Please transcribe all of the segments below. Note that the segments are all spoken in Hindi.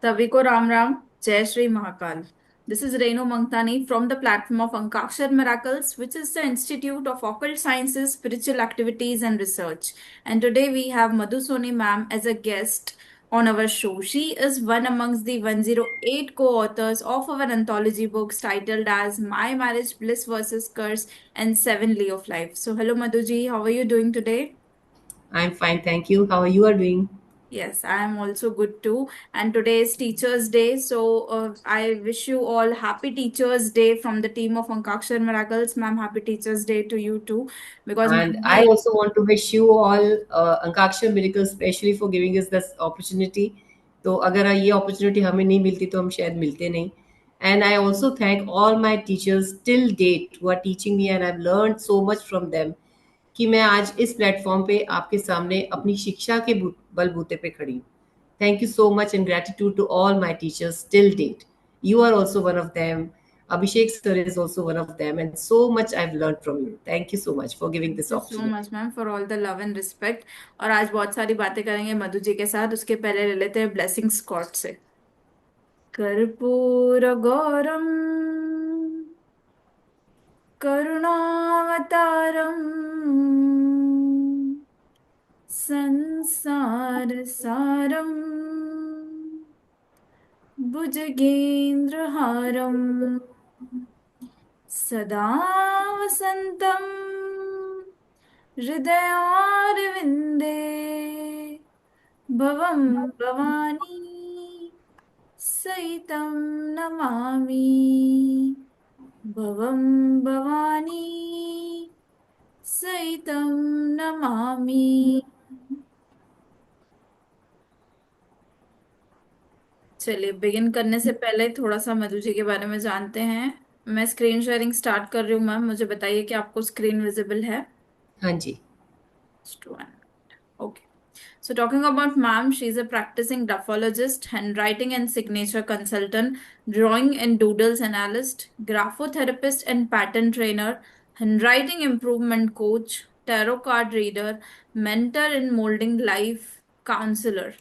सभी को राम राम। जय Shri Mahakal. This is Renu Mangtani from the platform of Ankakshar Miracles, which is the Institute of Occult Sciences, Spiritual Activities and Research. And today we have Madhu Soni ma'am as a guest on our show. She is one amongst the 108 co-authors of our anthology books titled as My Marriage, Bliss versus Curse and Seven Lay of Life. So hello Madhuji, how are you doing today? I'm fine, thank you. How are you are doing? Yes, I am also good too. And today is Teachers' Day, so I wish you all happy Teachers' Day from the team of Ankakshar Miracles. Ma'am, happy Teachers' Day to you too, because And I many. also want to wish you all Ankakshar Miracle, especially for giving us this opportunity. तो अगर ये opportunity हमें नहीं मिलती तो हम शायद मिलते नहीं. And I also thank all my teachers till date who are teaching me and I've learned so much from them कि मैं आज इस प्लेटफॉर्म पे आपके सामने अपनी शिक्षा के बलबूते पे खड़ी हूँ. Thank you so much and gratitude to all my teachers till date. You are also one of them. Abhishek sir is also one of them, and so much I've learned from you. Thank you so much for giving Thank this you so opportunity. much ma'am for all the love and respect. और आज बहुत सारी बातें करेंगे मधु जी के साथ, उसके पहले ले लेते हैं ब्लेसिंग्स कॉर्ड से। कर्पूर गौरम करुणावतारम संसार सारम भुजगेन्द्रहारम सदा वसन्तं हृदयारविन्दे भवं भवानी सहितं नमामि। भवं भवानी सहितं नमामि। चलिए, बिगिन करने से पहले थोड़ा सा मधु जी के बारे में जानते हैं। मैं स्क्रीन शेयरिंग स्टार्ट कर रही हूँ मैम, मुझे बताइए कि आपको स्क्रीन विजिबल है। हाँ जी. Okay. So, talking about ma'am, she's a practicing graphologist, handwriting and signature consultant, drawing and doodles analyst, graphotherapist and pattern trainer, handwriting improvement coach, tarot card reader, mentor in molding life, counselor.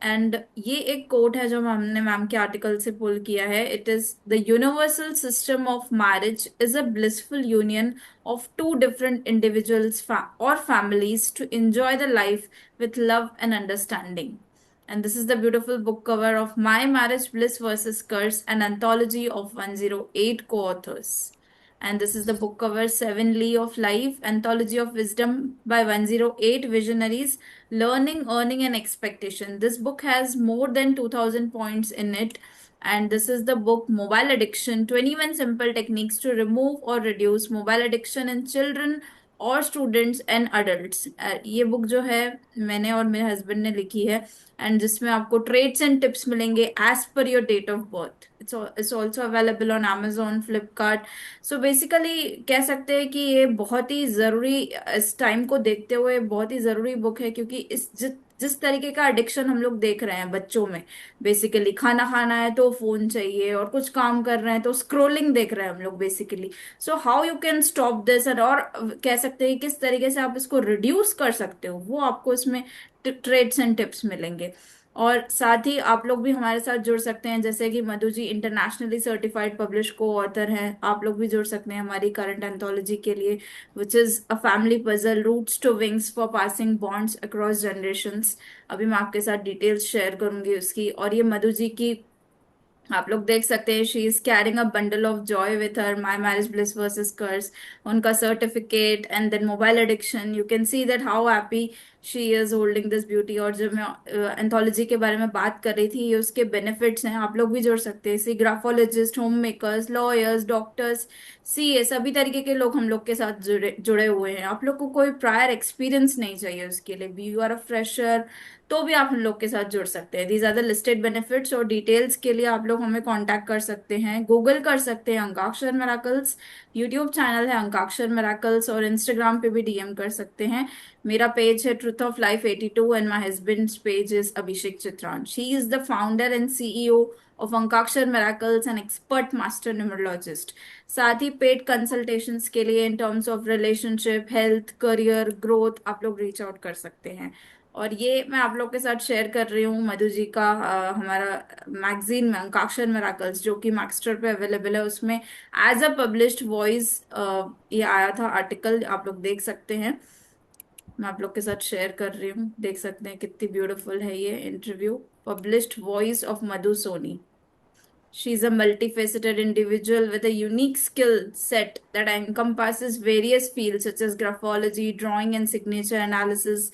And ये एक कोट है जो हमने मैम के आर्टिकल से पुल किया है। It is the universal system of marriage is a blissful union of two different individuals or families to enjoy the life with love and understanding. And this is the beautiful book cover of My Marriage Bliss versus Curse, an anthology of 108 co-authors. And this is the book cover Seven Lee of Life, Anthology of Wisdom by 108 Visionaries, Learning, Earning, and Expectation. This book has more than 2000 points in it. And this is the book Mobile Addiction 21 Simple Techniques to Remove or Reduce Mobile Addiction in Children और स्टूडेंट्स एंड अडल्ट्स। ये बुक जो है मैंने और मेरे हस्बैंड ने लिखी है। एंड जिसमें आपको ट्रेड्स एंड टिप्स मिलेंगे as per your date of birth. It's also available on Amazon, Flipkart. So basically कह सकते हैं कि ये बहुत ही ज़रूरी, इस टाइम को देखते हुए बहुत ही ज़रूरी बुक है, क्योंकि इस जिस तरीके का एडिक्शन हम लोग देख रहे हैं बच्चों में। बेसिकली खाना खाना है तो फोन चाहिए, और कुछ काम कर रहे हैं तो स्क्रोलिंग देख रहे हैं हम लोग basically. So how you can stop this, और कह सकते हैं किस तरीके से आप इसको रिड्यूस कर सकते हो, वो आपको इसमें ट्रेड्स एंड टिप्स मिलेंगे। और साथ ही आप लोग भी हमारे साथ जुड़ सकते हैं, जैसे कि Madhu ji internationally certified publish को ऑथर हैं, आप लोग भी जुड़ सकते हैं हमारी करंट एंथोलॉजी के लिए, which is a family puzzle roots to wings for passing bonds across generations. अभी मैं आपके साथ डिटेल्स शेयर करूंगी उसकी। और ये मधु जी की आप लोग देख सकते हैं, she is carrying a bundle of joy with her my marriage bliss versus curse, उनका certificate and then mobile addiction. You can see that how happy she is holding this beauty. और जब मैं एंथोलॉजी के बारे में बात कर रही थी, ये उसके बेनिफिट्स हैं, आप लोग भी जुड़ सकते हैं। सी graphologist, homemakers, lawyers, doctors, CA, सभी तरीके के लोग हम लोग के साथ जुड़े जुड़े हुए हैं। आप लोग को कोई प्रायर एक्सपीरियंस नहीं चाहिए उसके लिए भी, यू आर अ फ्रेशर तो भी आप हम लोग के साथ जुड़ सकते हैं। These are the listed benefits. और डिटेल्स के लिए आप लोग हमें कांटेक्ट कर सकते हैं, गूगल कर सकते हैं अंकाक्षर मेराकल्स, यूट्यूब चैनल है अंकाक्षर मेराकल्स, और इंस्टाग्राम पे भी डीएम कर सकते हैं। मेरा पेज है truth of life 82 and my husband's page is Abhishek Chitran. She is the founder and CEO of Ankakshar miracles and expert master numerologist. साथ ही पेड कंसल्टेशंस के लिए in terms of relationship, health, career, growth आप लोग रीच आउट कर सकते हैं। और ये मैं आप लोग के साथ शेयर कर रही हूँ मधु जी का हमारा मैगजीन में अंकाक्षर मेराकल्स जो कि मैक्सटर पे अवेलेबल है, उसमें एज अ पब्लिश्ड वॉइस ये आया था आर्टिकल, आप लोग देख सकते हैं। मैं आप लोग के साथ शेयर कर रही हूँ, देख सकते हैं कितनी ब्यूटीफुल है ये interview. Published voice of Madhu Soni. She is a multifaceted individual with a unique skill set that encompasses various fields such as graphology, drawing and signature analysis,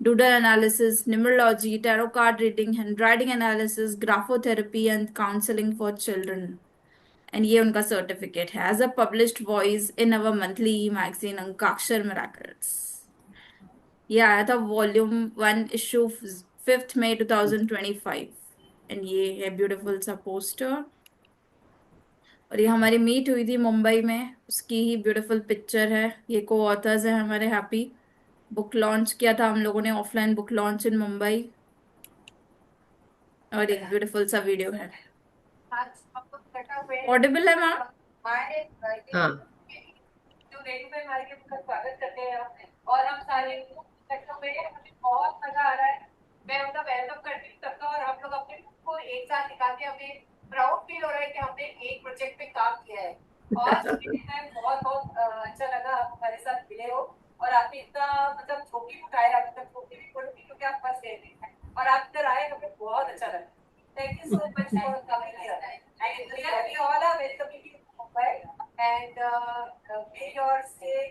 doodle analysis, numerology, tarot card reading, handwriting analysis, graphotherapy, and counseling for children. And ये उनका सर्टिफिकेट है as a published voice in our monthly magazine Ankakshar miracles. ये आया था वॉल्यूम 1 इशू 5 मई 2025। एंड ये है ब्यूटीफुल सा पोस्टर। और ये हमारी मीट हुई थी मुंबई में, उसकी ही ब्यूटीफुल पिक्चर है। ये को ऑथर्स है हमारे हैप्पी। बुक लॉन्च किया था हम लोगों ने, offline book launch in Mumbai. और एक ब्यूटीफुल सा वीडियो है। ऑडिबल है मैम? हाँ। जो रेडियो में हमारे का स्वागत करते हैं और हम सारे हमें बहुत मजा आ रहा है। मैं उनका वेलकम करती हूँ सबका, और हम लोग अपने को एक साथ निकाल के हमें प्राउड फील हो रहा है कि हमने एक प्रोजेक्ट पे काम किया है। और बहुत बहुत अच्छा लगा आप हमारे साथ मिले हो, और आपने इतना मतलब जोखिम उठाया, मतलब जोखिम भी बोलूंगी क्योंकि आप फंस गए थे और आप इधर आए, हमें बहुत अच्छा लगा। Thank you so much for coming here. And we all are welcoming you to Mumbai, and may your stay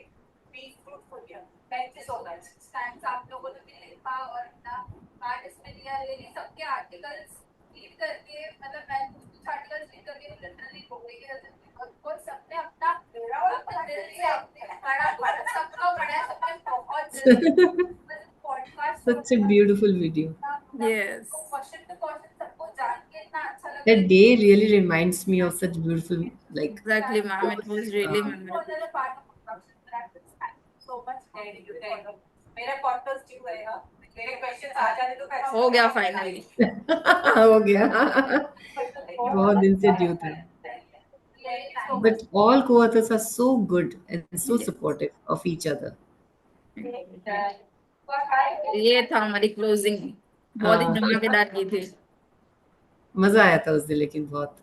be fruitful here. Thank you so much. Thanks आप लोगों ने भी लिखा और अपना पार्ट इसमें लिया। रियली सबके आर्टिकल्स रीड करके, मतलब मैं कुछ आर्टिकल्स रीड करके लिटरली हो गई है, और सबने अपना मेरा और दिल से बड़ा सबका बड़ा सबने बहुत जल्दी podcast Such a beautiful video. Yes. Question to question सबको जान के इतना अच्छा लगा। That day really reminds me of such beautiful, like, exactly ma'am, it was really uh, memorable. So much. मेरा पॉडकास्ट ड्यू है, मेरे क्वेश्चंस आ जाने तो मैं हो गया फाइनली। हो गया। बहुत दिन से ड्यू था. But all co-authors are so good and so supportive of each other. ये था हमारी क्लोजिंग, बहुत ही हाँ, धमाकेदार की थी। मजा आया था उस दिन लेकिन बहुत.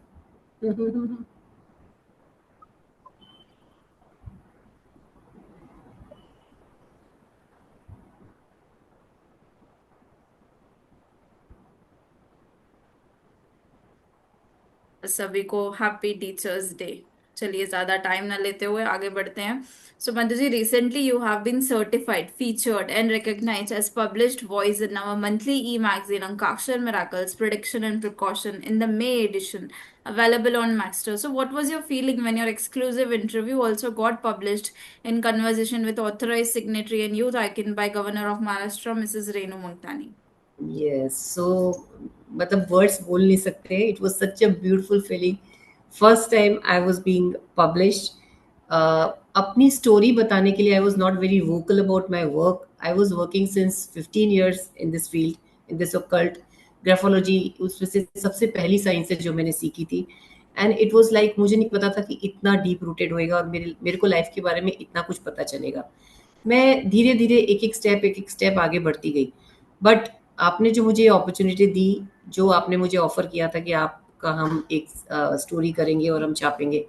सभी को हैप्पी टीचर्स डे। चलिए ज्यादा टाइम ना लेते हुए आगे बढ़ते हैं। So Madhu ji, recently you have been certified, featured and recognized as published voice in our monthly e-magazine Ankakshar Miracles Prediction and Precaution in the May edition, available on Maxter. So what was your feeling when your exclusive interview also got published in conversation with authorized signatory and youth icon by Governor of Maharashtra Mrs. Renu Montani? Yes, so मतलब words बोल नहीं सकते. It was such a beautiful feeling. First time I was being published. अपनी story बताने के लिए I was not very vocal about my work. I was working since 15 years in this field, in this occult graphology. उसमें से सबसे पहली साइंस है जो मैंने सीखी थी. एंड इट वॉज लाइक मुझे नहीं पता था कि इतना डीप रूटेड होएगा और मेरे मेरे को लाइफ के बारे में इतना कुछ पता चलेगा. मैं धीरे धीरे एक एक स्टेप आगे बढ़ती गई. बट आपने जो मुझे अपॉर्चुनिटी दी, जो आपने मुझे ऑफर किया था कि आपका हम एक स्टोरी करेंगे और हम छापेंगे,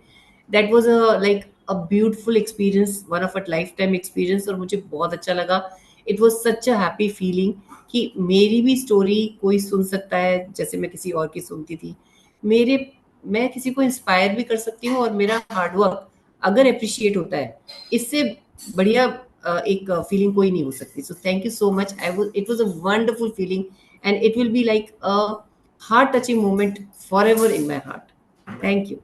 that was like a beautiful experience, one of a lifetime experience. और मुझे बहुत अच्छा लगा. It was such a happy feeling कि मेरी भी स्टोरी कोई सुन सकता है जैसे मैं किसी और की सुनती थी. मेरे मैं किसी को इंस्पायर भी कर सकती हूँ और मेरा हार्डवर्क अगर अप्रिशिएट होता है, इससे बढ़िया एक फीलिंग कोई नहीं हो सकती. So thank you so much. It was a wonderful feeling and it will be like a heart touching moment for ever in my heart. Thank you.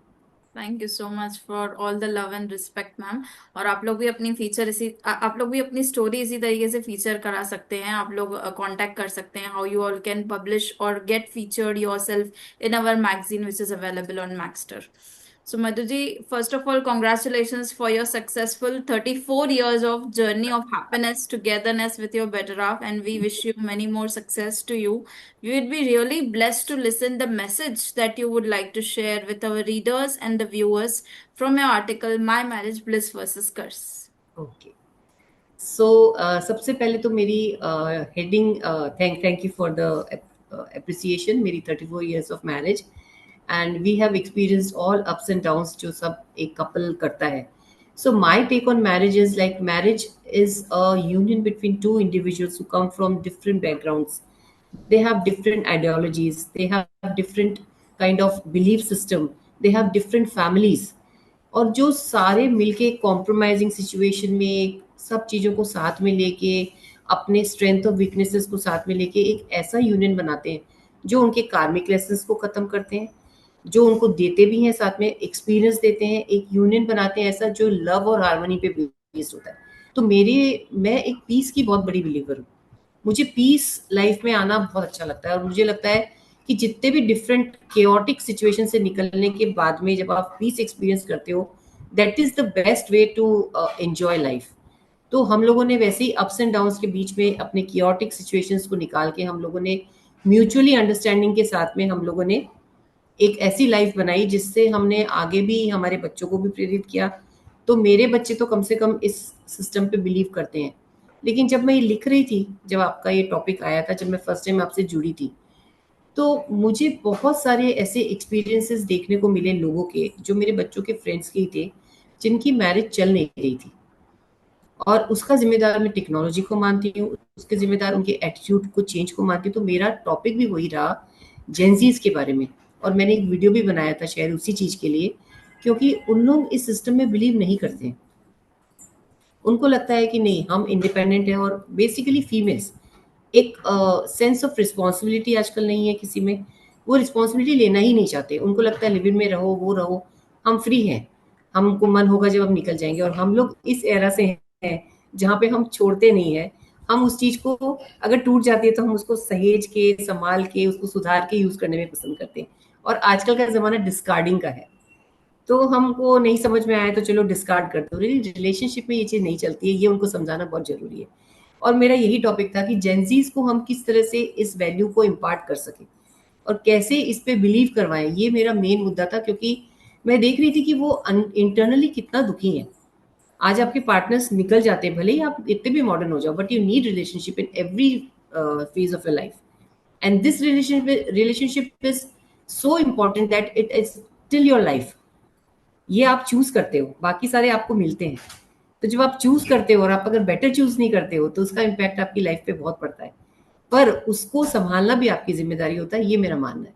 Thank you so much for all the love and respect ma'am. और आप लोग भी अपनी फीचर आप लोग भी अपनी स्टोरी इसी तरीके से फीचर करा सकते हैं। आप लोग कांटेक्ट कर सकते हैं how you all can publish और get featured yourself in our magazine which is available on Magzter. So Madhuji, first of all, congratulations for your successful 34 years of journey of happiness, togetherness with your better half, and we wish you many more success to you. We would be really blessed to listen the message that you would like to share with our readers and the viewers from your article, My Marriage Bliss versus Curse. Okay. So सबसे पहले तो मेरी heading, thank you for the appreciation, मेरी 34 years of marriage, and we have experienced all ups and downs जो सब एक कपल करता है. So my take on marriage is like marriage is a union between two individuals who come from different backgrounds. They have different ideologies, they have different kind of belief system, they have different families. और जो सारे मिलके कॉम्प्रोमाइजिंग सिचुएशन में सब चीज़ों को साथ में लेके अपने स्ट्रेंथ और वीकनेसेस को साथ में लेके एक ऐसा यूनियन बनाते हैं जो उनके कार्मिक लेसन्स को ख़त्म करते हैं, जो उनको देते भी हैं, साथ में एक्सपीरियंस देते हैं, एक यूनियन बनाते हैं ऐसा जो लव और हार्मनी पे बेस्ड होता है. तो मैं एक पीस की बहुत बड़ी बिलीवर हूँ. मुझे पीस लाइफ में आना बहुत अच्छा लगता है, और मुझे लगता है कि जितने भी डिफरेंट केओटिक सिचुएशन से निकलने के बाद में जब आप पीस एक्सपीरियंस करते हो, that is the best way to enjoy life. तो हम लोगों ने वैसे ही अप्स एंड डाउन्स के बीच में अपने केओटिक सिचुएशंस को निकाल के हम लोगों ने म्यूचुअली अंडरस्टैंडिंग के साथ में हम लोगों ने एक ऐसी लाइफ बनाई जिससे हमने आगे भी हमारे बच्चों को भी प्रेरित किया. तो मेरे बच्चे तो कम से कम इस सिस्टम पे बिलीव करते हैं. लेकिन जब मैं ये लिख रही थी, जब आपका ये टॉपिक आया था, जब मैं फर्स्ट टाइम आपसे जुड़ी थी, तो मुझे बहुत सारे ऐसे एक्सपीरियंसेस देखने को मिले लोगों के जो मेरे बच्चों के फ्रेंड्स के ही थे, जिनकी मैरिज चल नहीं रही थी. और उसका जिम्मेदार मैं टेक्नोलॉजी को मानती हूँ, उसके जिम्मेदार उनके एटीट्यूड को चेंज को मानती हूँ. तो मेरा टॉपिक भी वही रहा, जेंजीज के बारे में. और मैंने एक वीडियो भी बनाया था शायद उसी चीज़ के लिए, क्योंकि उन लोग इस सिस्टम में बिलीव नहीं करते हैं. उनको लगता है कि नहीं, हम इंडिपेंडेंट हैं. और बेसिकली फीमेल्स एक सेंस ऑफ रिस्पॉन्सिबिलिटी आजकल नहीं है किसी में. वो रिस्पॉन्सिबिलिटी लेना ही नहीं चाहते. उनको लगता है लिव इन में रहो, वो रहो, हम फ्री हैं, हमको मन होगा जब हम निकल जाएंगे. और हम लोग इस एरा से हैं जहाँ पे हम छोड़ते नहीं है. हम उस चीज़ को अगर टूट जाती है तो हम उसको सहेज के, संभाल के, उसको सुधार के यूज़ करने में पसंद करते हैं. और आजकल का ज़माना डिस्कार्डिंग का है. तो हमको नहीं समझ में आया तो चलो डिस्कार्ड कर दो. रिलेशनशिप में ये चीज़ नहीं चलती है, ये उनको समझाना बहुत ज़रूरी है. और मेरा यही टॉपिक था कि जेंजीज को हम किस तरह से इस वैल्यू को इम्पार्ट कर सकें और कैसे इस पे बिलीव करवाएं. ये मेरा मेन मुद्दा था, क्योंकि मैं देख रही थी कि वो इंटरनली कितना दुखी हैं. आज आपके पार्टनर्स निकल जाते हैं, भले ही आप इतने भी मॉडर्न हो जाओ, but you need relationship in every phase of your life. And this relationship is so important that it is till your life. ये आप चूज करते हो, बाकी सारे आपको मिलते हैं. तो जब आप चूज करते हो और आप अगर बेटर चूज नहीं करते हो तो उसका इम्पैक्ट आपकी लाइफ पे बहुत पड़ता है. पर उसको संभालना भी आपकी जिम्मेदारी होता है, ये मेरा मानना है.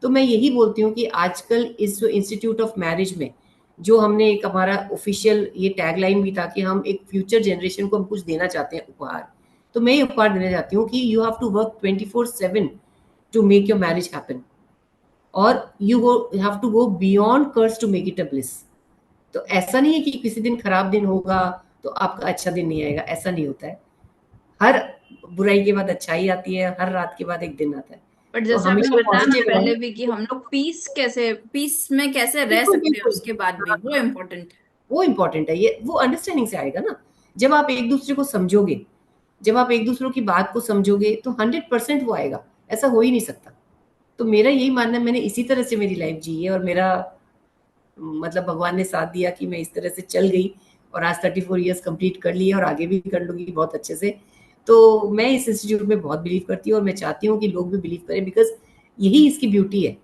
तो मैं यही बोलती हूँ कि आजकल इस जो इंस्टीट्यूट ऑफ मैरिज में जो हमने एक हमारा ऑफिशियल ये टैगलाइन भी था कि हम एक फ्यूचर जनरेशन को हम कुछ देना चाहते हैं उपहार. तो मैं ये उपहार देना चाहती हूँ कि you have to work 24/7 to make your marriage happen. और you have to go beyond curse to make it a bliss. तो ऐसा नहीं है कि किसी दिन खराब दिन होगा तो आपका अच्छा दिन नहीं आएगा. ऐसा नहीं होता है. हर बुराई के बाद अच्छाई आती है, हर रात के बाद एक दिन आता है. बट तो जैसे आपने हमेशा बताया ना पॉजिटिव पहले रहें. भी कि हम लोग पीस में कैसे रह बिल्कुल सकते हैं बिल्कुल. उसके बाद भी, वो इम्पोर्टेंट है. वो इम्पोर्टेंट है. ये वो अंडरस्टैंडिंग से आएगा ना. जब आप एक दूसरे को समझोगे, जब आप एक दूसरे की बात को समझोगे तो 100% वो आएगा. ऐसा हो ही नहीं सकता. तो मेरा यही मानना है, मैंने इसी तरह से मेरी लाइफ जी है. और मेरा मतलब भगवान ने साथ दिया कि मैं इस तरह से चल गई और आज 34 ईयर्स कंप्लीट कर लिए और आगे भी कर लूंगी बहुत अच्छे से. तो मैं इस इंस्टीट्यूट में बहुत बिलीव करती हूँ और मैं चाहती हूँ कि लोग भी बिलीव करें, बिकॉज यही इसकी ब्यूटी है.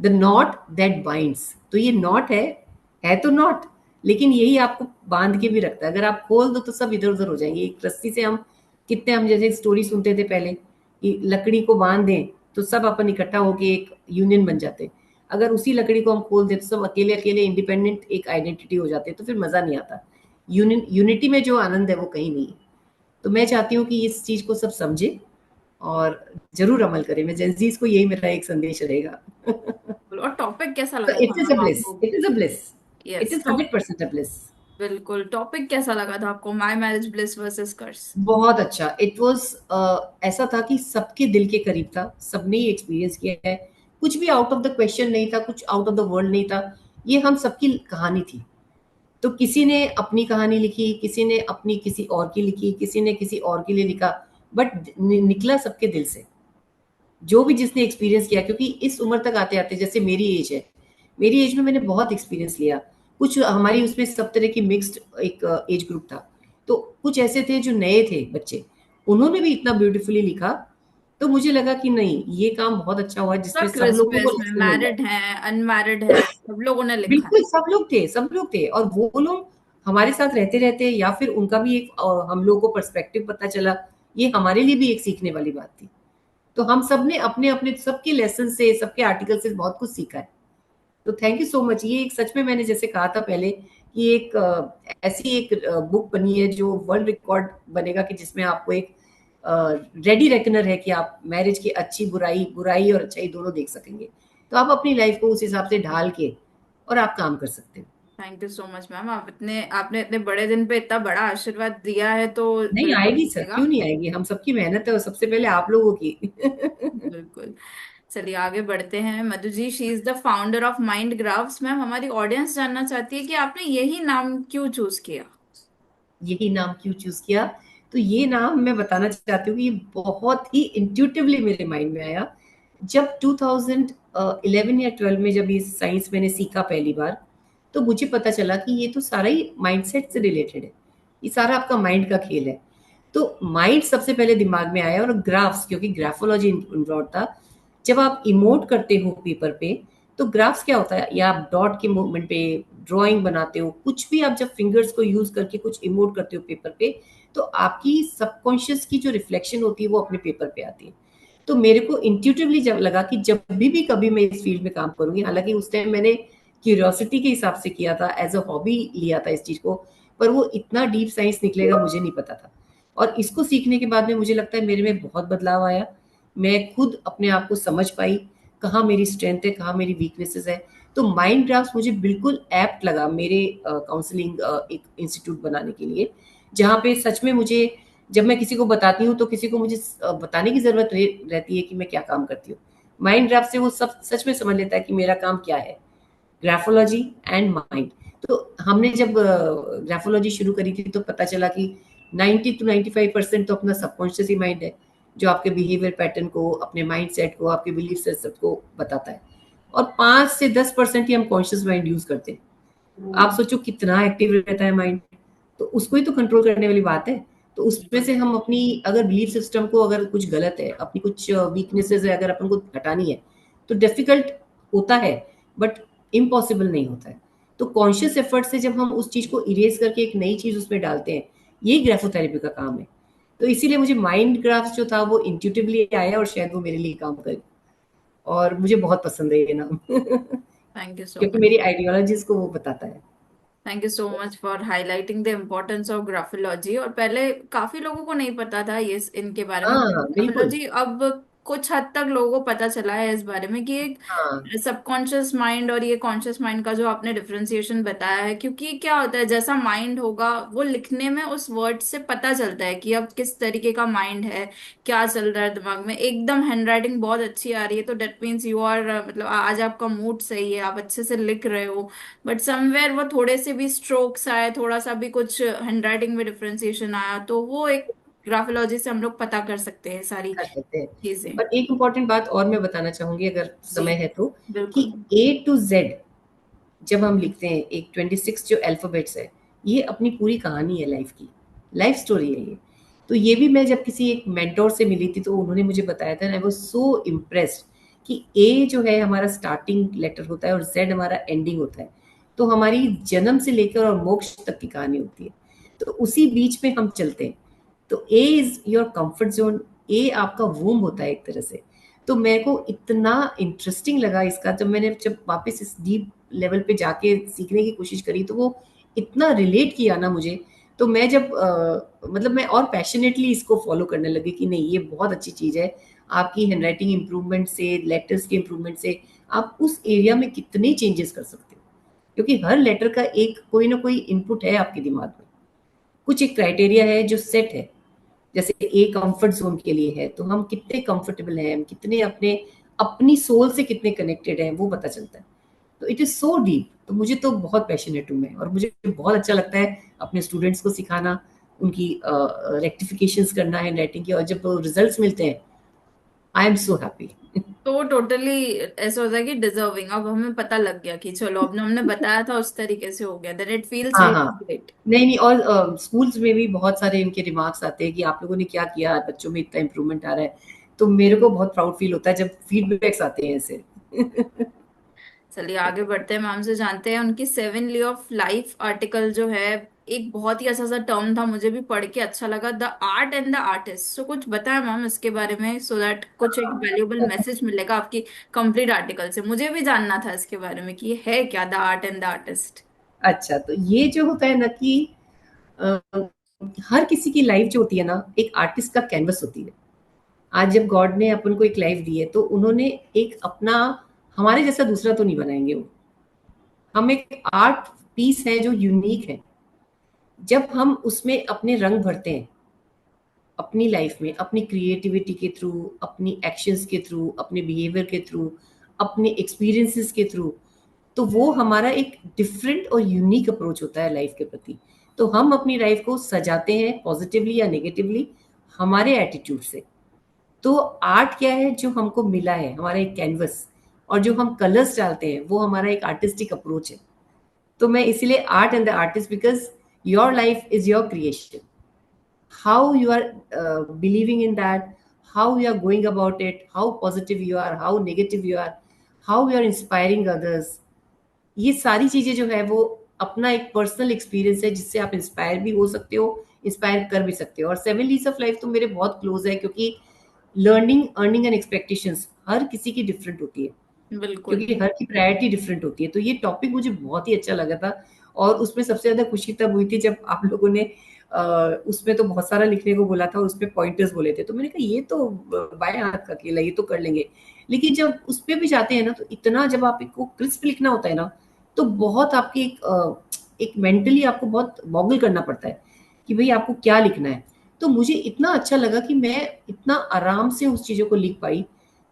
The not that binds. तो ये नॉट है तो नॉट, लेकिन यही आपको बांध के भी रखता है. अगर आप खोल दो तो सब इधर उधर हो जाएंगे. एक रस्सी से हम जैसे स्टोरी सुनते थे पहले कि लकड़ी को बांध दें तो सब अपन इकट्ठा होके एक यूनियन बन जाते. अगर उसी लकड़ी को हम खोल दें तो सब अकेले अकेले इंडिपेंडेंट एक आइडेंटिटी हो जाते. तो फिर मजा नहीं आता. यूनिटी में जो आनंद है वो कहीं नहीं है. तो मैं चाहती हूँ कि इस चीज को सब समझे और जरूर अमल करें. मैं जेंजीज को यही मेरा एक संदेश रहेगा. और टॉपिक कैसा So लगा it था is a मैम bliss. आपको? It is a bliss. It yes is 100% a bliss. बिल्कुल. टॉपिक कैसा लगा था आपको, माई मैरिज ब्लिस वर्सेस कर्स? बहुत अच्छा. इट वाज ऐसा था कि सबके दिल के करीब था. सबने ये एक्सपीरियंस किया है. कुछ भी आउट ऑफ द क्वेश्चन नहीं था, कुछ आउट ऑफ द वर्ल्ड नहीं था. ये हम सबकी कहानी थी. तो किसी ने अपनी कहानी लिखी, किसी ने अपनी किसी और की लिखी, किसी ने किसी और के लिए लिखा, बट निकला सबके दिल से. जो भी जिसने एक्सपीरियंस किया, क्योंकि इस उम्र तक आते आते, जैसे मेरी एज है, मेरी एज में मैंने बहुत एक्सपीरियंस लिया. कुछ हमारी उसमें सब तरह की मिक्स्ड एक एज ग्रुप था. तो कुछ ऐसे थे जो नए थे बच्चे, उन्होंने भी इतना ब्यूटीफुली लिखा। तो मुझे लगा कि नहीं, ये काम बहुत अच्छा हुआ जिसमें सब सब क्रिस्प लोगों है को इसमें, लेसन मिल रहा मैरिड है, अनमैरिड है, सब लोगों ने है। लिखा है। बिल्कुल, सब लोग थे, सब लोग थे, और वो लोग हमारे साथ रहते रहते, या फिर उनका भी एक हम लोग को पर्सपेक्टिव पता चला, ये हमारे लिए भी एक सीखने वाली बात थी। तो हम सब ने अपने अपने सबके लेसन से, सबके आर्टिकल से बहुत कुछ सीखा है। तो थैंक यू सो मच। ये एक सच में, मैंने जैसे कहा था पहले, कि एक ऐसी एक बुक बनी है जो वर्ल्ड रिकॉर्ड बनेगा, कि जिसमें आपको एक रेडी रेकनर है कि आप मैरिज की अच्छी बुराई, बुराई और अच्छाई दोनों देख सकेंगे। तो आप अपनी लाइफ को उस हिसाब से ढाल के और आप काम कर सकते हो। Thank you so much ma'am, आपने इतने बड़े दिन पे इतना बड़ा आशीर्वाद दिया है, तो नहीं बिल्कुल आएगी सर, मिलेगा। क्यों नहीं आएगी, हम सबकी मेहनत है, और सबसे पहले आप लोगों की। बिल्कुल। चलिए आगे बढ़ते हैं। Madhu ji, she is the founder of Mind Graphs. Ma'am, हमारी ऑडियंस जानना चाहती है कि आपने यही नाम क्यों चूज किया। यही नाम क्यों चूज किया? तो ये नाम मैं बताना चाहती हूँ कि ये बहुत ही इंट्यूटिवली मेरे माइंड में आया जब 2011 या 12 में, जब ये साइंस मैंने सीखा पहली बार। तो मुझे पता चला कि ये तो सारा ही माइंडसेट से रिलेटेड है, ये सारा आपका माइंड का खेल है। तो माइंड सबसे पहले दिमाग में आया, और ग्राफ्स, क्योंकि ग्राफोलॉजी इन्वॉल्व था। जब आप इमोट करते हो पेपर पे, तो ग्राफ्स क्या होता है, या आप डॉट के मूवमेंट पे ड्राइंग बनाते हो, कुछ भी आप जब फिंगर्स को यूज करके कुछ इमोट करते हो पेपर पे, तो आपकी सबकॉन्शियस की जो रिफ्लेक्शन होती है वो अपने पेपर पे आती है। तो मेरे को इंट्यूटिवली जब लगा कि जब भी कभी मैं इस फील्ड में काम करूंगी, हालांकि उस टाइम मैंने क्यूरियोसिटी के हिसाब से किया था, एज अ हॉबी लिया था इस चीज को, पर वो इतना डीप साइंस निकलेगा मुझे नहीं पता था। और इसको सीखने के बाद में मुझे लगता है मेरे में बहुत बदलाव आया। मैं खुद अपने आप को समझ पाई, कहाँ मेरी स्ट्रेंथ है, कहाँ मेरी वीकनेसेस है। तो माइंड ड्राफ्ट मुझे बिल्कुल एप्ट लगा मेरे काउंसलिंग एक इंस्टीट्यूट बनाने के लिए, जहाँ पे सच में मुझे, जब मैं किसी को बताती हूँ तो किसी को मुझे बताने की जरूरत रहती है कि मैं क्या काम करती हूँ। माइंड ड्राफ्ट से वो सब सच में समझ लेता है कि मेरा काम क्या है, ग्राफोलॉजी एंड माइंड। तो हमने जब ग्राफोलॉजी शुरू करी थी तो पता चला कि 90 to 95% तो अपना सबकॉन्शियस ही माइंड है, जो आपके बिहेवियर पैटर्न को, अपने माइंड सेट को, आपके बिलीफ सिस्टम को बताता है। और 5 से 10% ही हम कॉन्शियस माइंड यूज करते हैं। आप सोचो कितना एक्टिव रहता है माइंड, तो उसको ही तो कंट्रोल करने वाली बात है। तो उसमें बिल्कुल। से हम अपनी, अगर बिलीफ सिस्टम को, अगर कुछ गलत है, अपनी कुछ वीकनेसेस है, अगर अपन को हटानी है, तो डिफिकल्ट होता है, बट इम्पॉसिबल नहीं होता है। तो कॉन्शियस एफर्ट से जब हम उस चीज को इरेज करके एक नई चीज उसमें डालते हैं, यही ग्राफोथेरेपी का काम है। तो इसीलिए मुझे माइंड ग्राफ्स जो था वो इंट्यूटिवली आया, और शायद वो मेरे लिए काम करे, और मुझे बहुत पसंद है ये नाम। थैंक यू सो क्योंकि मच। मेरी आइडियोलॉजीज को वो बताता है। Thank you so much for highlighting the importance of graphology. और पहले काफी लोगों को नहीं पता था ये इनके बारे में। हाँ बिल्कुल। ग्राफोलॉजी अब कुछ हद तक लोगों को पता चला है इस बारे में कि एक हाँ सबकॉन्शियस माइंड और ये कॉन्शियस माइंड का जो आपने डिफरेंशिएशन बताया है। क्योंकि क्या होता है, जैसा माइंड होगा वो लिखने में उस वर्ड से पता चलता है कि अब किस तरीके का माइंड है, क्या चल रहा है दिमाग में। एकदम हैंडराइटिंग बहुत अच्छी आ रही है तो डेट मीन्स यू आर, मतलब आज आपका मूड सही है, आप अच्छे से लिख रहे हो। बट समवेयर वो थोड़े से भी स्ट्रोक्स आए, थोड़ा सा भी कुछ हैंडराइटिंग में डिफरेंशिएशन आया, तो वो एक ग्राफोलॉजी से हम लोग पता कर सकते हैं सारी कर सकते हैं। चीजें। और एक इम्पॉर्टेंट बात और मैं बताना चाहूंगी, अगर जी समय है तो, कि बिल्कुल। A to Z जब हम लिखते हैं, एक 26 जो अल्फाबेट्स है, ये अपनी पूरी कहानी है लाइफ की, लाइफ स्टोरी है ये। तो ये भी मैं जब किसी एक मेंटोर से मिली थी तो उन्होंने मुझे बताया था, आई वाज सो इम्प्रेस्ड, कि ए जो है हमारा स्टार्टिंग लेटर होता है, और जेड हमारा एंडिंग होता है। तो हमारी जन्म से लेकर और मोक्ष तक की कहानी होती है, तो उसी बीच में हम चलते हैं। तो ए इज योर कंफर्ट जोन, ए आपका वूम होता है एक तरह से। तो मेरे को इतना इंटरेस्टिंग लगा इसका, जब वापस इस डीप लेवल पे जाके सीखने की कोशिश करी, तो वो इतना रिलेट किया ना मुझे। तो मैं जब मतलब मैं और पैशनेटली इसको फॉलो करने लगी कि नहीं, ये बहुत अच्छी चीज़ है। आपकी हैंडराइटिंग इम्प्रूवमेंट से, लेटर्स के इम्प्रूवमेंट से, आप उस एरिया में कितने चेंजेस कर सकते हो, क्योंकि हर लेटर का एक कोई ना कोई इनपुट है आपके दिमाग में, कुछ एक क्राइटेरिया है जो सेट है। जैसे ए कंफर्ट जोन के लिए है, तो हम कितने कंफर्टेबल हैं, हम कितने अपने, अपनी सोल से कितने कनेक्टेड हैं, वो पता चलता है। तो इट इज सो डीप। तो मुझे तो बहुत पैशनेट हूँ मैं, और मुझे बहुत अच्छा लगता है अपने स्टूडेंट्स को सिखाना, उनकी रेक्टिफिकेशंस करना है राइटिंग की, और जब रिजल्ट्स मिलते हैं आई एम सो हैप्पी। तो टोटली ऐसा होता है कि डिजर्विंग, अब हमें पता लग गया कि चलो अब हमने बताया था उस तरीके से हो गया, देन इट फील्स हाँ रियली हाँ, ग्रेट। नहीं नहीं, और स्कूल्स में भी बहुत सारे इनके रिमार्क्स आते हैं कि आप लोगों ने क्या किया, बच्चों में इतना इम्प्रूवमेंट आ रहा है। तो मेरे को बहुत प्राउड फील होता है जब फीडबैक्स आते हैं ऐसे। चलिए आगे बढ़ते हैं, मैम से जानते हैं उनकी 7 ली ऑफ लाइफ आर्टिकल जो है, एक बहुत ही अच्छा सा टर्म था, मुझे भी पढ़ के अच्छा लगा, the art and the artist. So कुछ बताएं मैम इसके बारे में, सो दैट कुछ एक वैल्यूबल मैसेज मिलेगा आपकी कंप्लीट आर्टिकल से। मुझे भी जानना था इसके बारे में कि ये है क्या the art and the artist. अच्छा, तो ये जो होता है ना कि अ, हर किसी की लाइफ जो होती है ना, एक आर्टिस्ट का कैनवस होती है। आज जब गॉड ने अपन को एक लाइफ दी है तो उन्होंने एक अपना, हमारे जैसा दूसरा तो नहीं बनाएंगे वो। हम एक आर्ट पीस है जो यूनिक है। जब हम उसमें अपने रंग भरते हैं अपनी लाइफ में, अपनी क्रिएटिविटी के थ्रू, अपनी एक्शंस के थ्रू, अपने बिहेवियर के थ्रू, अपने एक्सपीरियंसेस के थ्रू, तो वो हमारा एक डिफरेंट और यूनिक अप्रोच होता है लाइफ के प्रति। तो हम अपनी लाइफ को सजाते हैं पॉजिटिवली या नेगेटिवली हमारे एटीट्यूड से। तो आर्ट क्या है, जो हमको मिला है हमारा एक कैनवस, और जो हम कलर्स डालते हैं वो हमारा एक आर्टिस्टिक अप्रोच है। तो मैं इसीलिए art and the artist, because your life is your creation. how you are believing in that, how you are going about it, how positive you are, how negative you are, how you are inspiring others, ये सारी चीजें जो है वो अपना एक पर्सनल एक्सपीरियंस है जिससे आप इंस्पायर भी हो सकते हो, इंस्पायर कर भी सकते हो। और 7 लीज ऑफ लाइफ तो मेरे बहुत क्लोज है, क्योंकि लर्निंग, अर्निंग एंड एक्सपेक्टेशंस हर किसी की डिफरेंट होती है, बिल्कुल। क्योंकि हर की प्रायोरिटी डिफरेंट होती है। तो ये टॉपिक मुझे बहुत ही अच्छा लगा था, और उसमें सबसे ज्यादा खुशी तब हुई थी जब आप लोगों ने उसमें तो बहुत सारा लिखने को बोला था और उसमें पॉइंटर्स बोले थे। तो मैंने कहा ये तो बाएं हाथ का खेल है, ये तो कर लेंगे। लेकिन जब उस पे भी जाते हैं ना, तो इतना जब आपको क्रिस्प लिखना होता है ना, तो बहुत आपकी एक मेंटली आपको बहुत बॉगल करना पड़ता है कि भाई आपको क्या लिखना है। तो मुझे इतना अच्छा लगा कि मैं इतना आराम से उस चीज़ों को लिख पाई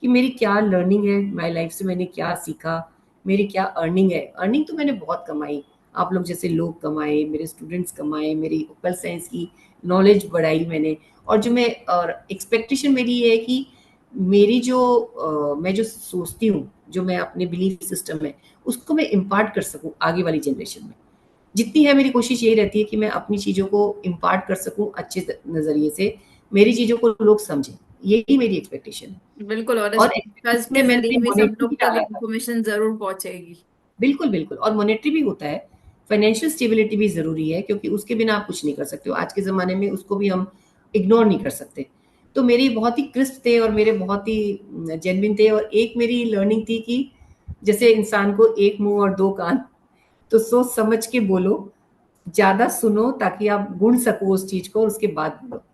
कि मेरी क्या लर्निंग है माई लाइफ से, मैंने क्या सीखा, मेरी क्या अर्निंग है। अर्निंग तो मैंने बहुत कमाई, आप लोग जैसे लोग कमाए, मेरे स्टूडेंट्स कमाए, मेरी ओकल साइंस की नॉलेज बढ़ाई मैंने। और जो मैं, और एक्सपेक्टेशन मेरी ये है कि मेरी जो मैं जो सोचती हूँ, जो मैं अपने बिलीफ सिस्टम है, उसको मैं इम्पार्ट कर सकूँ आगे वाली जनरेशन में। जितनी है मेरी कोशिश यही रहती है कि मैं अपनी चीज़ों को इम्पार्ट कर सकूँ अच्छे नज़रिए से, मेरी चीज़ों को लोग समझें, यही मेरी एक्सपेक्टेशन है। बिल्कुल, और इस और पॉडकास्ट में के मैंने जरिए भी सब मॉनेटरी भी लोग तक डाला था। इन्फॉर्मेशन जरूर पहुंचेगी। बिल्कुल बिल्कुल, और मॉनेटरी भी होता है। फाइनेंशियल स्टेबिलिटी भी ज़रूरी है, क्योंकि उसके बिना आप कुछ नहीं कर सकते हो आज के ज़माने में, उसको भी हम इग्नोर नहीं कर सकते। तो मेरी बहुत ही क्रिस्प थे और मेरे बहुत ही जेन्युइन थे। और एक मेरी लर्निंग थी कि जैसे इंसान को एक मुंह और दो कान, तो सोच समझ के बोलो, ज़्यादा सुनो ताकि आप गुण सको उस चीज़ को, और उसके बाद बोलो।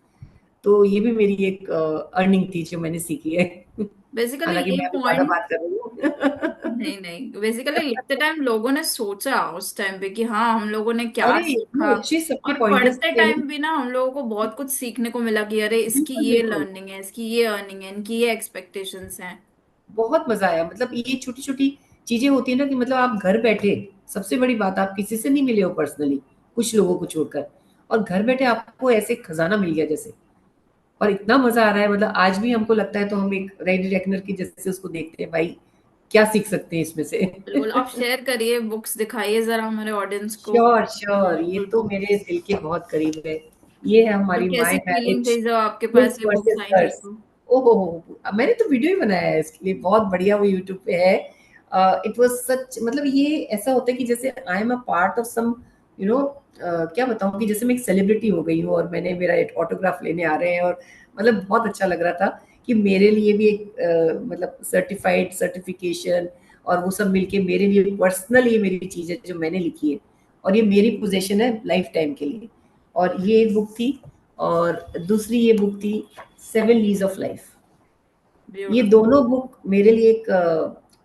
तो ये भी मेरी एक अर्निंग थी जो मैंने सीखी है। बेसिकली हालांकि ये मैं अभी ज़्यादा पॉइंट, बात कर रही हूँ। नहीं नहीं, बेसिकली लिखते टाइम लोगों ने सोचा उस टाइम पे कि हाँ हम लोगों ने क्या अरे सीखा। इतने अच्छे सबके और पॉइंटर्स पढ़ते थे। टाइम भी ना हम लोगों को बहुत कुछ सीखने को मिला कि अरे इसकी बिल्कुल ये बिल्कुल, लर्निंग है, इसकी ये अर्निंग है, इनकी ये एक्सपेक्टेशंस हैं। बहुत मजा आया। मतलब ये छोटी छोटी चीजें होती है ना, कि मतलब आप घर बैठे, सबसे बड़ी बात, आप किसी से नहीं मिले हो पर्सनली, कुछ लोगों को छोड़कर, और घर बैठे आपको ऐसे खजाना मिल गया जैसे। और इतना मजा आ रहा है, मतलब आज भी हमको लगता है तो हम एक रेडी रेकनर की जैसे उसको देखते हैं, भाई क्या सीख सकते हैं इसमें से। बिल्कुल, आप शेयर करिए, बुक्स दिखाइए जरा हमारे ऑडियंस को। श्योर श्योर, ये बिल्कुल तो मेरे बुक्स, दिल के बहुत करीब है। ये है और हमारी माय कैसी फीलिंग मैरिज, थी जब आपके पास बुक्स ये बुक्स वर्सेस आई थी हर्स। तो। ओहो हो, मैंने तो वीडियो ही बनाया है इसके लिए, बहुत बढ़िया, वो यूट्यूब पे है। इट वाज सच, मतलब ये ऐसा होता है कि जैसे I am a part of some, you know, क्या बताऊं, कि जैसे मैं एक सेलिब्रिटी हो गई हूँ और मैंने, मेरा एक ऑटोग्राफ लेने आ रहे हैं, और मतलब बहुत अच्छा लग रहा था कि मेरे लिए भी एक मतलब सर्टिफाइड सर्टिफिकेशन, और वो सब मिलके मेरे लिए पर्सनल, ये मेरी चीज़ है जो मैंने लिखी है, और ये मेरी पोजीशन है लाइफ टाइम के लिए। और ये एक बुक थी, और दूसरी ये बुक थी 7 लीज ऑफ लाइफ। ये ब्यूटीफुल। दोनों बुक मेरे लिए एक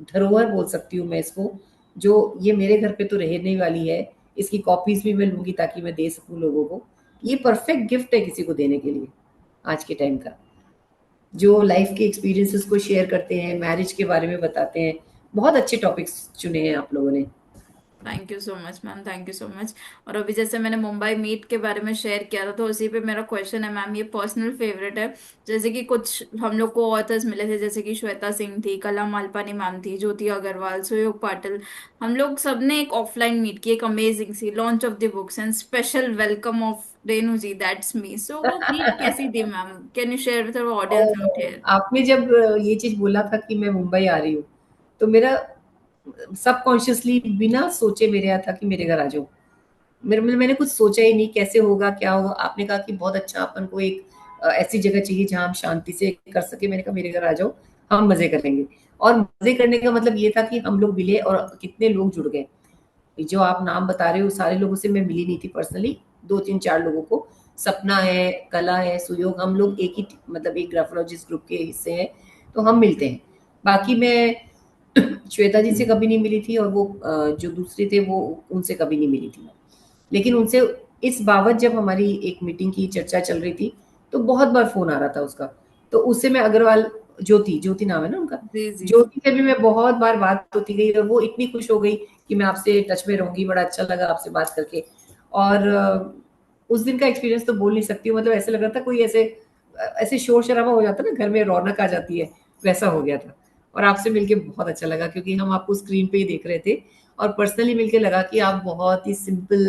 धरोहर बोल सकती हूँ मैं इसको, जो ये मेरे घर पे तो रहने वाली है। इसकी कॉपीज भी मैं लूंगी ताकि मैं दे सकूं लोगों को। ये परफेक्ट गिफ्ट है किसी को देने के लिए आज के टाइम का, जो लाइफ के एक्सपीरियंसेस को शेयर करते हैं, मैरिज के बारे में बताते हैं। बहुत अच्छे टॉपिक्स चुने हैं आप लोगों ने। Thank you so much ma'am, thank you so much. और अभी जैसे मैंने मुंबई मीट के बारे में शेयर किया था, तो उसी पे मेरा क्वेश्चन है मैम, ये पर्सनल फेवरेट है। जैसे कि कुछ हम लोग को ऑथर्स मिले थे, जैसे कि श्वेता सिंह थी, कला मालपानी मैम थी, ज्योति अग्रवाल, सुयोग पाटिल। हम लोग सबने एक ऑफलाइन मीट की, एक अमेजिंग सी launch of the books and special welcome of Renu ji, that's me. So वो मीट कैसी थी ma'am? Can you share with our audience out और हियर? आपने जब ये चीज बोला था कि मैं मुंबई आ रही हूँ, तो मेरा सबकॉन्शियसली बिना सोचे मेरे यहाँ था कि मेरे घर आ जाओ। मैंने कुछ सोचा ही नहीं कैसे होगा क्या होगा। आपने कहा कि बहुत अच्छा, अपन को एक ऐसी जगह चाहिए जहां हम शांति से कर सके। मैंने कहा मेरे घर आ जाओ, हम मजे करेंगे। और मजे करने का मतलब ये था कि हम लोग मिले और कितने लोग जुड़ गए। जो आप नाम बता रहे हो सारे लोगों से मैं मिली नहीं थी पर्सनली, दो तीन चार लोगों को। सपना है, कला है, सुयोग, हम लोग एक ही मतलब एक ग्राफोलॉजिस्ट ग्रुप के हिस्से हैं, तो हम मिलते हैं। बाकी मैं श्वेता जी से कभी नहीं मिली थी, और वो जो दूसरे थे वो उनसे कभी नहीं मिली थी। लेकिन उनसे इस बाबत जब हमारी एक मीटिंग की चर्चा चल रही थी, तो बहुत बार फोन आ रहा था उसका। तो उससे मैं अग्रवाल, ज्योति ज्योति नाम है ना उनका, जी जी। ज्योति से भी मैं बहुत बार बात होती गई, और वो इतनी खुश हो गई कि मैं आपसे टच में रहूंगी, बड़ा अच्छा लगा आपसे बात करके। और उस दिन का एक्सपीरियंस तो बोल नहीं सकती हूँ। मतलब ऐसे लग रहा था कोई ऐसे ऐसे शोर शराबा हो जाता है ना घर में, रौनक आ जाती है, वैसा हो गया था। और आपसे मिलके बहुत अच्छा लगा, क्योंकि हम आपको स्क्रीन पे ही देख रहे थे, और पर्सनली मिलके लगा कि आप बहुत ही सिंपल,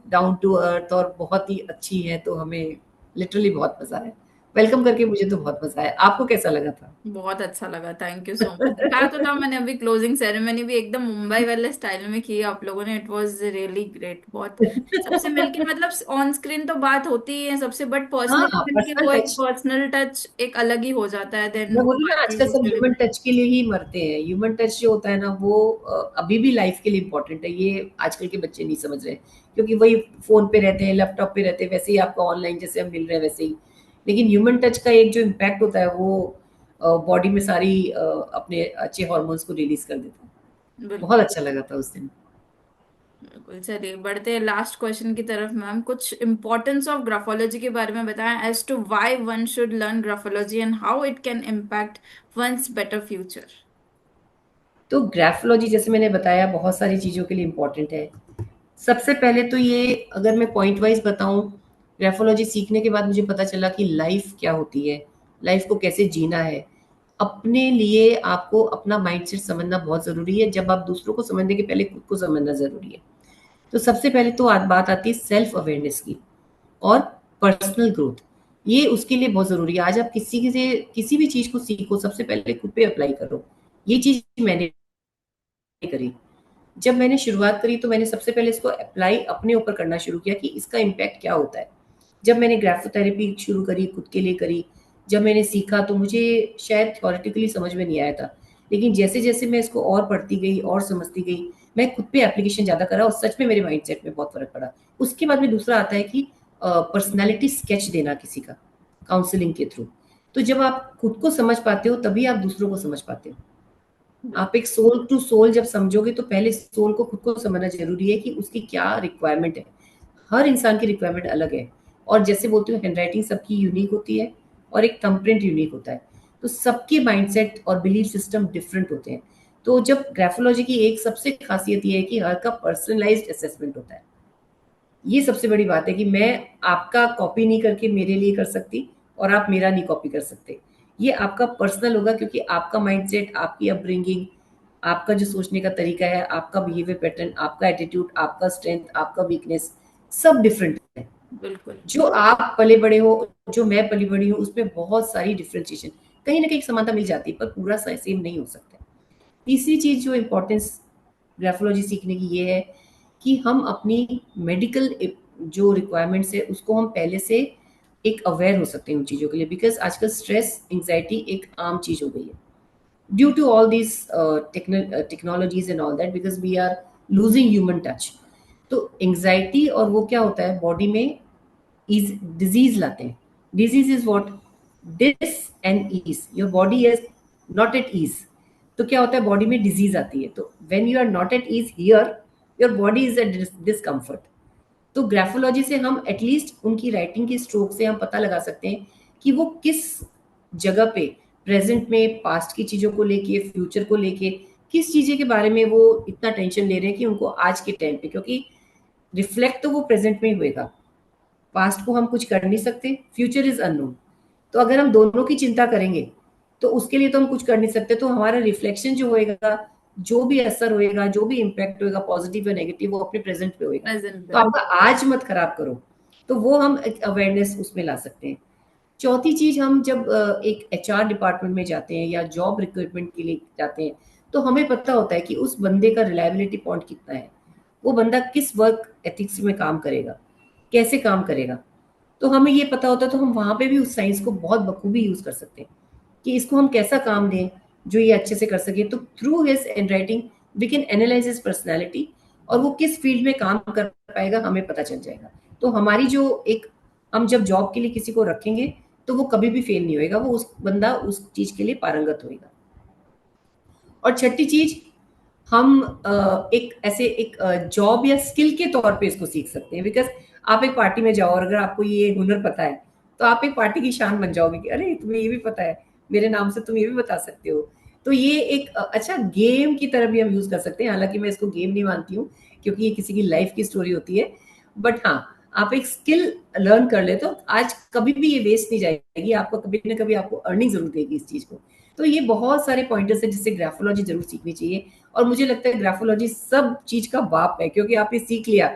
डाउन टू अर्थ और बहुत ही अच्छी है। तो हमें लिटरली बहुत मजा आया, वेलकम करके मुझे तो बहुत मजा आया। आपको कैसा लगा था? बहुत अच्छा लगा, थैंक यू सो मच। दिखाया तो था मैंने अभी, क्लोजिंग सेरेमनी भी एकदम मुंबई वाले स्टाइल में की आप लोगों ने। It was really great. बहुत सबसे मिलके मतलब ऑन स्क्रीन तो बात होती ही है सबसे, बट पर्सनली हाँ, मिलके पर्सनल वो एक टच। पर्सनल टच एक अलग ही हो जाता है देन मैं बोलूँ ना, बाकी आजकल सब दूसरे ह्यूमन दिन। टच के लिए ही मरते हैं। ह्यूमन टच जो होता है ना, वो अभी भी लाइफ के लिए इम्पोर्टेंट है। ये आजकल के बच्चे नहीं समझ रहे, क्योंकि वही फोन पे रहते हैं, लैपटॉप पे रहते हैं, वैसे ही आपका ऑनलाइन जैसे हम मिल रहे हैं वैसे ही। लेकिन ह्यूमन टच का एक जो इम्पैक्ट होता है, वो बॉडी में सारी अपने अच्छे हॉर्मोन्स को रिलीज कर देता है। बहुत बिल्कुल अच्छा लगा था उस दिन। बिल्कुल। चलिए बढ़ते हैं लास्ट क्वेश्चन की तरफ मैम। कुछ इंपॉर्टेंस ऑफ ग्राफोलॉजी के बारे में बताएं, as to why one should learn graphology and how it can impact one's better future. तो ग्राफोलॉजी जैसे मैंने बताया बहुत सारी चीज़ों के लिए इम्पोर्टेंट है। सबसे पहले तो ये, अगर मैं पॉइंट वाइज बताऊं, ग्राफोलॉजी सीखने के बाद मुझे पता चला कि लाइफ क्या होती है, लाइफ को कैसे जीना है। अपने लिए आपको अपना माइंडसेट समझना बहुत ज़रूरी है। जब आप दूसरों को समझने के पहले खुद को समझना ज़रूरी है। तो सबसे पहले तो बात आती है सेल्फ अवेयरनेस की, और पर्सनल ग्रोथ। ये उसके लिए बहुत ज़रूरी है। आज आप किसी से किसी भी चीज़ को सीखो, सबसे पहले खुद पे अप्लाई करो। ये चीज़ मैंने करी। जब मैंने शुरुआत करी तो मैंने सबसे पहले इसको अप्लाई अपने ऊपर करना शुरू किया कि इसका इम्पैक्ट क्या होता है। जब मैंने ग्राफोथेरेपी शुरू करी, खुद के लिए करी, जब मैंने सीखा, तो मुझे शायद थ्योरेटिकली समझ में नहीं आया था। लेकिन जैसे-जैसे मैं इसको और पढ़ती गई और समझती गई, मैं खुद पे एप्लीकेशन ज़्यादा करा, और सच में मेरे माइंडसेट में बहुत फ़र्क पड़ा। उसके बाद में दूसरा आता है कि पर्सनैलिटी स्केच देना किसी का, काउंसलिंग के थ्रू। तो जब आप खुद को समझ पाते हो, तभी आप दूसरों को समझ पाते हो। आप एक सोल टू सोल जब समझोगे, तो पहले सोल को खुद को समझना ज़रूरी है कि उसकी क्या रिक्वायरमेंट है। हर इंसान की रिक्वायरमेंट अलग है। और जैसे बोलते हो, हैंडराइटिंग सबकी यूनिक होती है, और एक थंबप्रिंट यूनिक होता है। तो सबके माइंडसेट और बिलीफ सिस्टम डिफरेंट होते हैं। तो जब ग्राफोलॉजी की एक सबसे खासियत ये है कि हर का पर्सनलाइज्ड असेसमेंट होता है। ये सबसे बड़ी बात है कि मैं आपका कॉपी नहीं करके मेरे लिए कर सकती, और आप मेरा नहीं कॉपी कर सकते। ये आपका पर्सनल होगा, क्योंकि आपका माइंडसेट, आपकी अपब्रिंगिंग, आपका जो सोचने का तरीका है, आपका बिहेवियर पैटर्न, आपका एटीट्यूड, आपका स्ट्रेंथ, आपका वीकनेस, सब डिफरेंट है। बिल्कुल जो आप पले बड़े हो, जो मैं पली बड़ी हूँ, उसमें बहुत सारी डिफ्रेंशिएशन, कहीं ना कहीं समानता मिल जाती है, पर पूरा सेम नहीं हो सकता। तीसरी चीज जो इम्पोर्टेंस ग्राफोलॉजी सीखने की ये है कि हम अपनी मेडिकल जो रिक्वायरमेंट्स है, उसको हम पहले से एक अवेयर हो सकते हैं उन चीज़ों के लिए। बिकॉज आजकल स्ट्रेस, एंग्जाइटी एक आम चीज़ हो गई है, due to all these technologies and all that, because we are losing human touch. तो एंग्जाइटी और वो क्या होता है बॉडी में, इज डिजीज लाते हैं। Disease is what, dis and ease, your body is not at ease. तो क्या होता है, बॉडी में डिजीज आती है। तो when you are not at ease here, your body is at discomfort. तो ग्राफोलॉजी से हम एटलीस्ट उनकी राइटिंग की स्ट्रोक से हम पता लगा सकते हैं कि वो किस जगह पे, प्रेजेंट में, पास्ट की चीजों को लेके, फ्यूचर को लेके किस चीज़ के बारे में वो इतना टेंशन ले रहे हैं कि उनको आज के टाइम पे, क्योंकि रिफ्लेक्ट तो वो प्रेजेंट में ही होएगा, पास्ट को हम कुछ कर नहीं सकते, फ्यूचर इज अननोन। तो अगर हम दोनों की चिंता करेंगे तो उसके लिए तो हम कुछ कर नहीं सकते, तो हमारा रिफ्लेक्शन जो होएगा, जो भी असर होएगा, जो भी इम्पैक्ट होएगा पॉजिटिव या नेगेटिव, वो अपने प्रेजेंट पे होएगा। प्रेजेंट तो पे। आपका आज मत खराब करो, तो वो हम एक अवेयरनेस उसमें ला सकते हैं। चौथी चीज, हम जब एक एचआर डिपार्टमेंट में जाते हैं या जॉब रिक्रूटमेंट के लिए जाते हैं, तो हमें पता होता है कि उस बंदे का रिलायबिलिटी पॉइंट कितना है, वो बंदा किस वर्क एथिक्स में काम करेगा, कैसे काम करेगा। तो हमें ये पता होता है, तो हम वहां पे भी उस साइंस को बहुत बखूबी यूज कर सकते हैं कि इसको हम कैसा काम दें जो ये अच्छे से कर सके। तो through his handwriting we can analyse his personality, और वो किस फील्ड में काम कर पाएगा हमें पता चल जाएगा। तो हमारी जो एक, हम जब जॉब के लिए किसी को रखेंगे तो वो कभी भी फेल नहीं होएगा, वो उस बंदा उस चीज के लिए पारंगत होएगा। और छठी चीज, हम एक ऐसे एक जॉब या स्किल के तौर पे इसको सीख सकते हैं, बिकॉज आप एक पार्टी में जाओ और अगर आपको ये हुनर पता है तो आप एक पार्टी की शान बन जाओगे कि अरे तुम्हें ये भी पता है, मेरे नाम से तुम ये भी बता सकते हो। तो ये एक अच्छा गेम की तरह भी हम यूज कर सकते हैं, हालांकि मैं इसको गेम नहीं मानती हूँ क्योंकि ये किसी की लाइफ की स्टोरी होती है। बट हाँ, आप एक स्किल लर्न कर ले तो आज कभी भी ये वेस्ट नहीं जाएगी, आपको कभी ना कभी आपको अर्निंग जरूर देगी इस चीज को। तो ये बहुत सारे पॉइंटर्स है जिससे ग्राफोलॉजी जरूर सीखनी चाहिए। और मुझे लगता है ग्राफोलॉजी सब चीज का बाप है, क्योंकि आपने सीख लिया,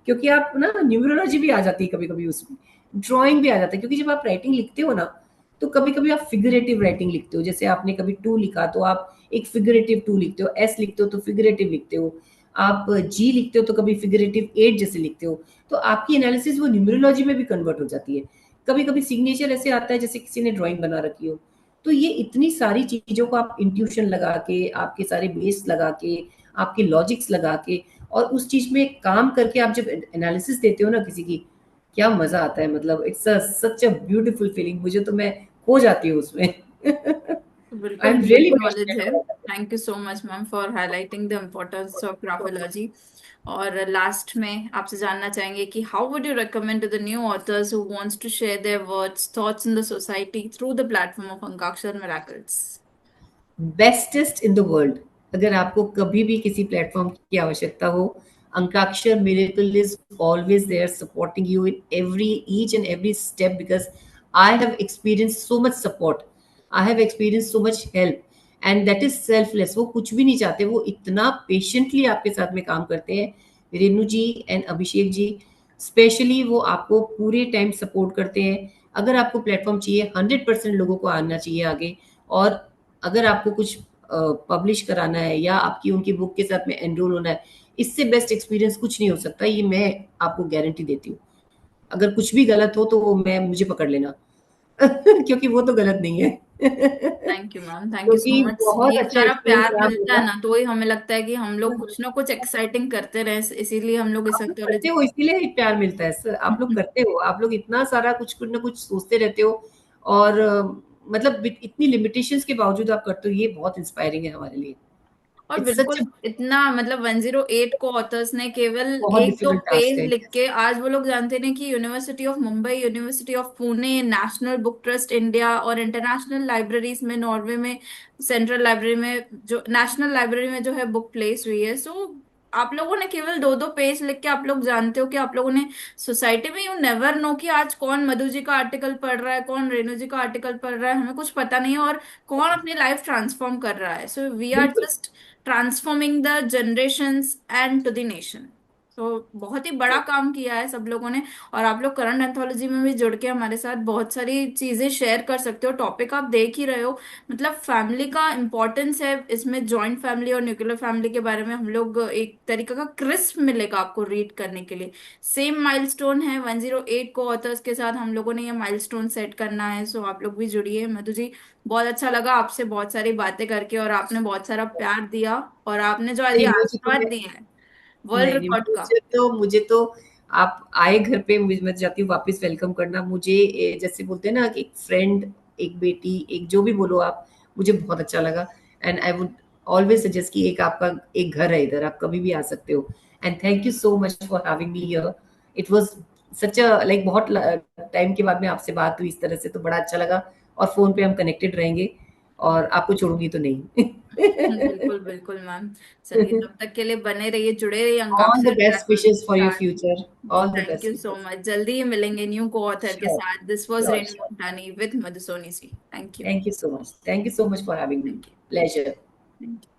क्योंकि आप ना न्यूमरोलॉजी भी आ जाती है कभी कभी उसमें, ड्राइंग भी आ जाता है, क्योंकि जब आप राइटिंग लिखते हो ना तो कभी कभी आप फिगरेटिव राइटिंग लिखते हो, जैसे आपने कभी टू लिखा तो आप एक फिगरेटिव टू लिखते हो, एस लिखते हो तो फिगरेटिव लिखते हो, आप जी लिखते हो तो कभी फिगरेटिव एट जैसे लिखते हो। तो आपकी एनालिसिस वो न्यूमरोलॉजी में भी कन्वर्ट हो जाती है। कभी कभी सिग्नेचर ऐसे आता है जैसे किसी ने ड्राइंग बना रखी हो। तो ये इतनी सारी चीजों को आप इंट्यूशन लगा के, आपके सारे बेस लगा के, आपके लॉजिक्स लगा के, और उस चीज में काम करके आप जब एनालिसिस देते हो ना किसी की, क्या मजा आता है, मतलब it's such a beautiful feeling, मुझे तो मैं खो जाती हूँ उसमें। आई बिल्कुल एम डीप रियली नॉलेज है। Passionate. Thank you so much ma'am for highlighting the importance of graphology. और लास्ट में आपसे जानना चाहेंगे कि how would you recommend to the new authors who wants to share their words thoughts in the society through the platform of Ankakshar Miracles. Bestest in the world, अगर आपको कभी भी किसी प्लेटफॉर्म की आवश्यकता हो, Ankakshar Miracle is always there supporting you in every each and every step, because I have experience so much support, I have experience so much help, and that is selfless. वो कुछ भी नहीं चाहते, वो इतना पेशेंटली आपके साथ में काम करते हैं। रेनू जी एंड अभिषेक जी स्पेशली, वो आपको पूरे टाइम सपोर्ट करते हैं। अगर आपको प्लेटफॉर्म चाहिए, 100% लोगों को आना चाहिए आगे। और अगर आपको कुछ पब्लिश कराना है या आपकी उनकी बुक के साथ में एनरोल होना है, इससे बेस्ट एक्सपीरियंस कुछ नहीं हो सकता, ये मैं आपको गारंटी देती हूँ। अगर कुछ भी गलत हो तो वो मैं मुझे पकड़ लेना क्योंकि वो तो गलत नहीं है। Thank you ma'am, thank you सो क्योंकि मच। बहुत ये अच्छा सारा एक्सपीरियंस प्यार रहा मिलता है मेरा। ना तो ही हमें लगता है कि हम लोग कुछ ना कुछ एक्साइटिंग करते रहे, इसीलिए हम लोग इस आप लोग करते एक्टोलॉजी। हो इसीलिए ही प्यार मिलता है सर, आप लोग करते हो, आप लोग इतना सारा कुछ कुछ ना कुछ सोचते रहते हो, और मतलब इतनी लिमिटेशंस के बावजूद आप करते हो, ये बहुत इंस्पायरिंग है हमारे लिए। और इट्स बिल्कुल सच अ इतना मतलब 108 को ऑथर्स ने केवल बहुत एक दो डिफिकल्ट टास्क पेज है। लिख के आज वो लोग जानते हैं कि university of Mumbai, university of Pune, national book trust India और इंटरनेशनल लाइब्रेरीज में, नॉर्वे में सेंट्रल लाइब्रेरी में, जो नेशनल लाइब्रेरी में जो है बुक प्लेस हुई है। सो आप लोगों ने केवल दो दो पेज लिख के आप लोग जानते हो कि आप लोगों ने सोसाइटी में, यू नेवर नो कि आज कौन मधु जी का आर्टिकल पढ़ रहा है, कौन रेणु जी का आर्टिकल पढ़ रहा है, हमें कुछ पता नहीं है, और कौन अपनी लाइफ ट्रांसफॉर्म कर रहा है। सो वी आर बिल्कुल। Just transforming the generations and to the nation. तो बहुत ही बड़ा काम किया है सब लोगों ने। और आप लोग करंट एंथोलॉजी में भी जुड़ के हमारे साथ बहुत सारी चीजें शेयर कर सकते हो। टॉपिक आप देख ही रहे हो, मतलब फैमिली का इम्पोर्टेंस है इसमें। जॉइंट फैमिली और न्यूक्लियर फैमिली के बारे में हम लोग एक तरीका का क्रिस्प मिलेगा आपको रीड करने के लिए। सेम माइलस्टोन है 108 को ऑथर्स के साथ, हम लोगों ने ये माइलस्टोन सेट करना है। सो आप लोग भी जुड़िए। मधु जी, बहुत अच्छा लगा आपसे बहुत सारी बातें करके, और आपने बहुत सारा प्यार दिया, और आपने जो आज ये नहीं मुझे तो आशीर्वाद दिया है वर्ल्ड नहीं नहीं, रिकॉर्ड का। मुझे तो आप आए घर पे, मैं चाहती हूँ वापस वेलकम करना मुझे। जैसे बोलते हैं ना कि एक फ्रेंड, एक बेटी, एक जो भी बोलो आप, मुझे बहुत अच्छा लगा। And I would always suggest कि एक आपका एक घर है इधर, आप कभी भी आ सकते हो। And thank you so much for having me here. It was such a like बहुत टाइम के बाद में आपसे बात हुई इस तरह से, तो बड़ा अच्छा लगा। और फोन पे हम कनेक्टेड रहेंगे, और आपको छोड़ूंगी तो नहीं। बिल्कुल बिल्कुल मैम। चलिए तब तक के लिए बने रहिए, जुड़े रहिए All the Ankakshar best classes wishes के for your साथ। future. जी All the thank best you so wishes. Much, जल्दी ही मिलेंगे न्यू कोऑथर के Sure, साथ। This was sure, Renu sure. मोंटानी विद Madhusoni Shri. Thank you. Thank you so much. Thank you so much for having me. Thank you. Pleasure. Thank you.